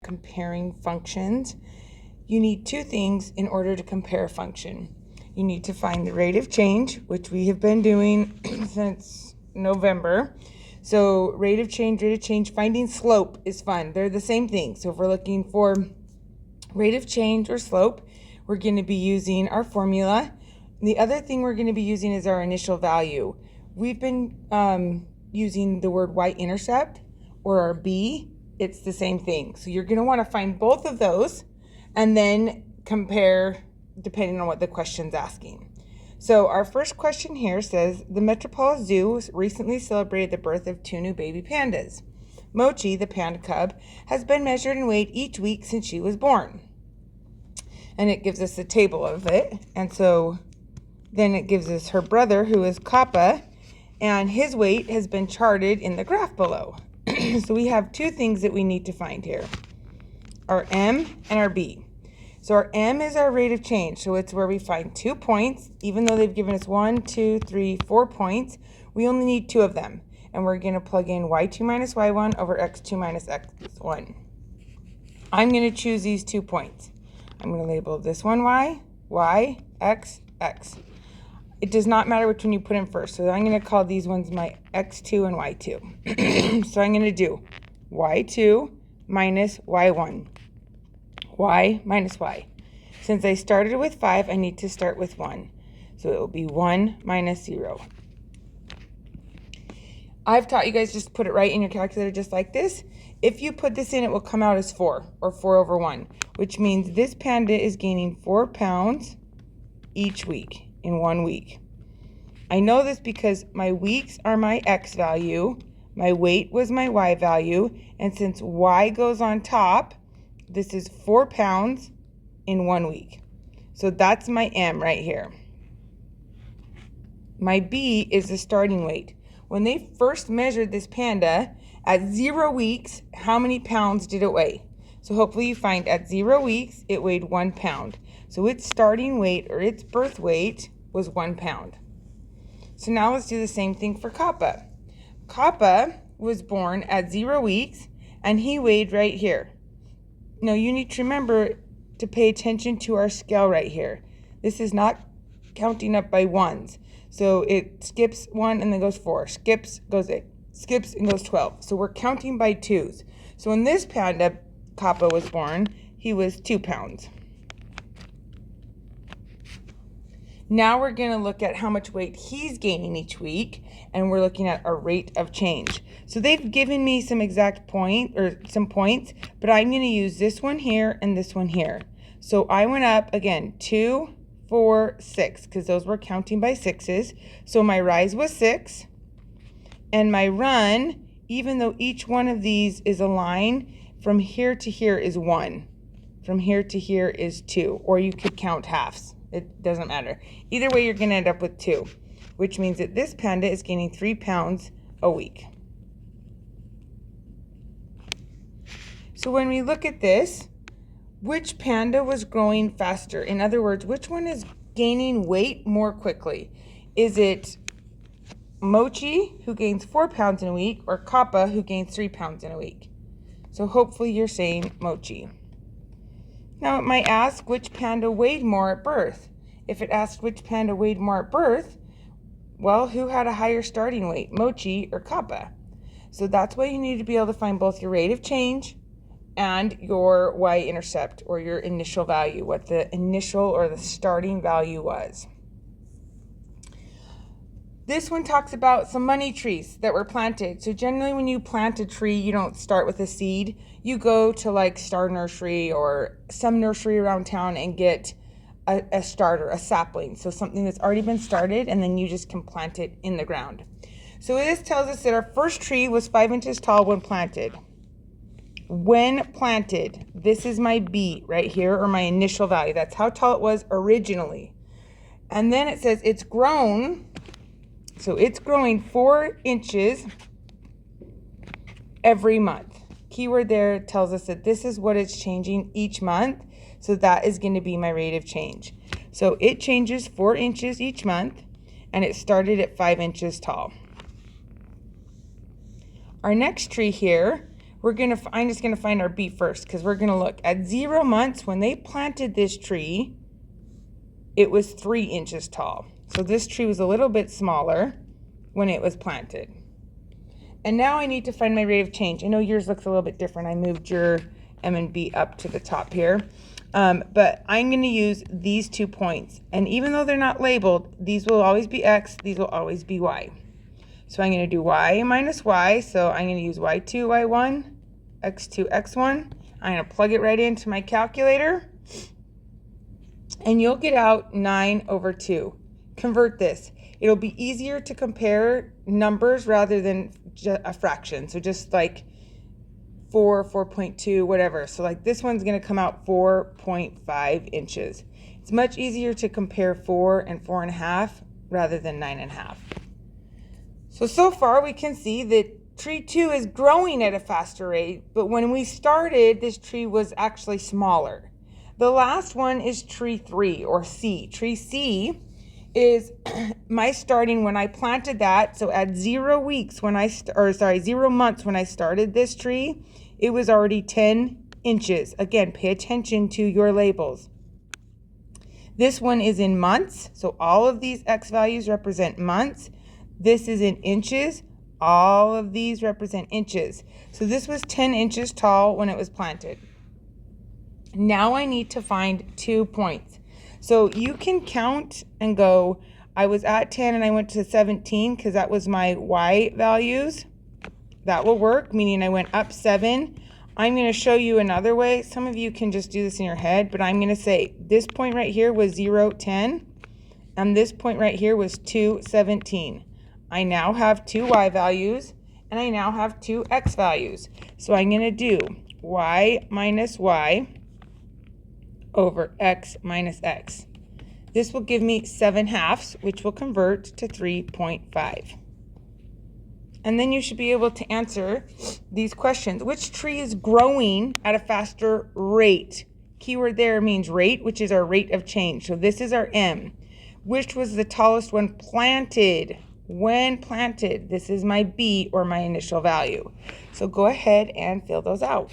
comparing functions, you need two things in order to compare a function. You need to find the rate of change, which we have been doing since November. So rate of change, finding slope is fun. They're the same thing. So if we're looking for rate of change or slope, we're going to be using our formula. The other thing we're going to be using is our initial value. We've been using the word y-intercept or our b. It's the same thing. So you're going to want to find both of those and then compare depending on what the question's asking. So our first question here says, the Metropolitan Zoo recently celebrated the birth of two new baby pandas. Mochi, the panda cub, has been measured in weight each week since she was born. And it gives us a table of it. And so then it gives us her brother, who is Kappa, and his weight has been charted in the graph below. So we have two things that we need to find here, our M and our B. So our M is our rate of change. So it's where we find 2 points. Even though they've given us 1, 2, 3, 4 points, we only need 2 of them. And we're going to plug in y2 minus y1 over x2 minus x1. I'm going to choose these 2 points. I'm going to label this one y, x, x. It does not matter which one you put in first. So I'm going to call these ones my x2 and y2. So I'm going to do y2 minus y1. Y minus y. Since I started with 5, I need to start with 1. So it will be 1 minus 0. I've taught you guys just put it right in your calculator just like this. If you put this in, it will come out as 4, or 4 over 1, which means this panda is gaining 4 pounds each week in 1 week. I know this because my weeks are my x value, my weight was my y value, and since y goes on top, this is 4 pounds in 1 week. So that's my M right here. My B is the starting weight. When they first measured this panda, at 0 weeks, how many pounds did it weigh? So hopefully you find at 0 weeks, it weighed 1 pound. So its starting weight or its birth weight was 1 pound. So now let's do the same thing for Kappa. Kappa was born at 0 weeks and he weighed right here. Now you need to remember to pay attention to our scale right here. This is not counting up by ones. So it skips 1 and then goes 4, skips, goes 8, skips and goes 12. So we're counting by 2s. So when this panda, Kappa, was born, he was 2 pounds. Now we're going to look at how much weight he's gaining each week, and we're looking at our rate of change. So they've given me some exact some points, but I'm going to use this one here and this one here. So I went up again 2, 4, 6, because those were counting by 6s. So my rise was 6, and my run, even though each one of these is a line, from here to here is 1. From here to here is 2, or you could count halves. It doesn't matter. Either way, you're going to end up with 2, which means that this panda is gaining 3 pounds a week. So when we look at this, which panda was growing faster? In other words, which one is gaining weight more quickly? Is it Mochi, who gains 4 pounds in a week, or Kappa, who gains 3 pounds in a week? So hopefully you're saying Mochi. Now it might ask which panda weighed more at birth. If it asked which panda weighed more at birth, well, who had a higher starting weight, Mochi or Kappa? So that's why you need to be able to find both your rate of change and your y-intercept, or your initial value, what the initial or the starting value was. This one talks about some money trees that were planted. So generally when you plant a tree, you don't start with a seed. You go to like Star Nursery or some nursery around town and get a starter, a sapling. So something that's already been started, and then you just can plant it in the ground. So this tells us that our first tree was 5 inches tall when planted. When planted, this is my B right here, or my initial value. That's how tall it was originally. And then it says it's grown. So it's growing 4 inches every month. Keyword there tells us that this is what it's changing each month. So that is going to be my rate of change. So it changes 4 inches each month, and it started at 5 inches tall. Our next tree here I'm just gonna find our B first, because we're gonna look at 0 months. When they planted this tree, it was 3 inches tall. So this tree was a little bit smaller when it was planted. And now I need to find my rate of change. I know yours looks a little bit different. I moved your M and B up to the top here. But I'm going to use these 2 points. And even though they're not labeled, these will always be X, these will always be Y. So I'm going to do Y minus Y. So I'm going to use Y2, Y1, X2, X1. I'm going to plug it right into my calculator. And you'll get out 9/2. Convert this. It'll be easier to compare numbers rather than a fraction. So just like 4, 4.2, whatever. So like this one's going to come out 4.5 inches. It's much easier to compare 4 and 4.5 rather than 9.5. So far we can see that tree 2 is growing at a faster rate, but when we started, this tree was actually smaller. The last one is tree 3, or C. Tree C is my starting when I planted that. So at 0 weeks when 0 months when I started this tree, it was already 10 inches. Again, pay attention to your labels. This one is in months. So all of these X values represent months. This is in inches. All of these represent inches. So this was 10 inches tall when it was planted. Now I need to find 2 points. So you can count and go, I was at 10 and I went to 17 because that was my Y values. That will work, meaning I went up 7. I'm going to show you another way. Some of you can just do this in your head, but I'm going to say this point right here was 0, 10, and this point right here was 2, 17. I now have 2 Y values, and I now have 2 X values. So I'm going to do Y minus Y over X minus X. This will give me 7/2, which will convert to 3.5. And then you should be able to answer these questions. Which tree is growing at a faster rate? Keyword there means rate, which is our rate of change. So this is our M. Which was the tallest when planted? When planted. This is my B, or my initial value. So go ahead and fill those out.